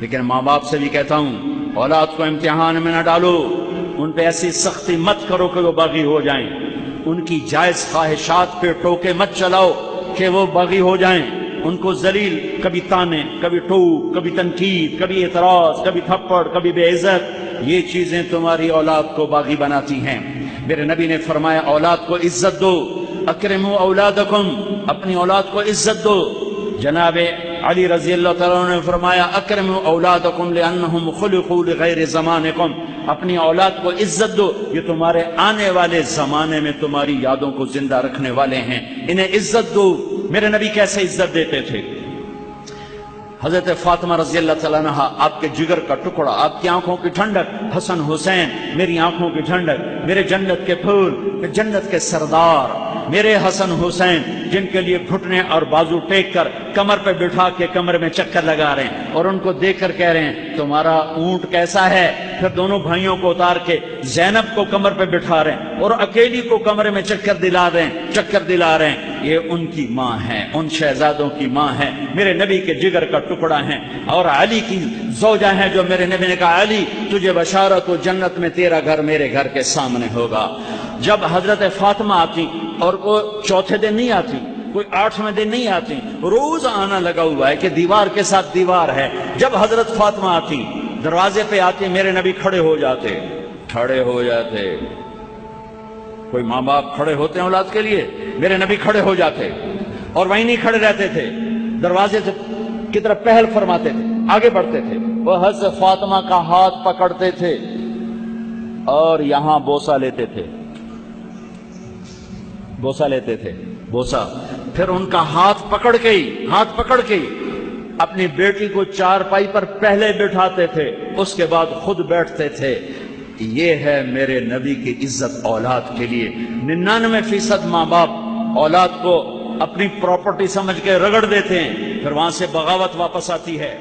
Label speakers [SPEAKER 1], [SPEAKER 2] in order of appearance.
[SPEAKER 1] لیکن ماں باپ سے بھی کہتا ہوں اولاد کو امتحان میں نہ ڈالو، ان پہ ایسی سختی مت کرو کہ وہ باغی ہو جائیں، ان کی جائز خواہشات پہ ٹوکے مت چلاؤ کہ وہ باغی ہو جائیں، ان کو ذلیل، کبھی تانے، کبھی ٹوک، کبھی تنقید، کبھی اعتراض، کبھی تھپڑ، کبھی بے عزت، یہ چیزیں تمہاری اولاد کو باغی بناتی ہیں۔ میرے نبی نے فرمایا اولاد کو عزت دو، اکرموا اولادکم، اپنی اولاد کو عزت دو۔ جناب علی رضی اللہ تعالیٰ عنہ نے فرمایا اکرموا اولادکم لانہم خلقوا لغیر زمانکم، اپنی اولاد کو عزت دو، یہ تمہارے آنے والے زمانے میں تمہاری یادوں کو زندہ رکھنے والے ہیں، انہیں عزت دو۔ میرے نبی کیسے عزت دیتے تھے؟ حضرت فاطمہ رضی اللہ تعالیٰ عنہ آپ کے جگر کا ٹکڑا، آپ کی آنکھوں کی ٹھنڈک، حسن حسین میری آنکھوں کی ٹھنڈک، میرے جنت کے پھول، جنت کے سردار، میرے حسن حسین جن کے لیے گھٹنے اور بازو ٹیک کر کمر پہ بٹھا کے کمر میں چکر لگا رہے ہیں، اور ان کو دیکھ کر کہہ رہے ہیں تمہارا اونٹ کیسا ہے؟ پھر دونوں بھائیوں کو اتار کے زینب کو کمر پہ بٹھا رہے ہیں اور اکیلی کو کمرے میں چکر دلا رہے ہیں۔ یہ ان کی ماں ہے، ان شہزادوں کی ماں ہے، میرے نبی کے جگر کا ٹکڑا ہیں، اور علی کی زوجہ ہیں جو میرے نبی نے کہا علی تجھے بشارت ہو جنت میں تیرا گھر میرے گھر کے سامنے ہوگا۔ جب حضرت فاطمہ آتی اور وہ چوتھے دن نہیں آتی، کوئی 8ویں دن نہیں آتی، روز آنا لگا ہوا ہے کہ دیوار کے ساتھ دیوار ہے، جب حضرت فاطمہ آتی دروازے پہ آتی میرے نبی کھڑے ہو جاتے۔ کوئی ماں باپ کھڑے ہوتے ہیں اولاد کے لیے، میرے نبی کھڑے ہو جاتے اور وہیں نہیں کھڑے رہتے تھے، دروازے کی طرف پہل فرماتے تھے، آگے بڑھتے تھے، وہ حضرت فاطمہ کا ہاتھ پکڑتے تھے اور یہاں بوسہ لیتے تھے، بوسہ، پھر ان کا ہاتھ پکڑ کے اپنی بیٹی کو چارپائی پر پہلے بٹھاتے تھے، اس کے بعد خود بیٹھتے تھے۔ یہ ہے میرے نبی کی عزت اولاد کے لیے۔ 99% ماں باپ اولاد کو اپنی پراپرٹی سمجھ کے رگڑ دیتے ہیں، پھر وہاں سے بغاوت واپس آتی ہے۔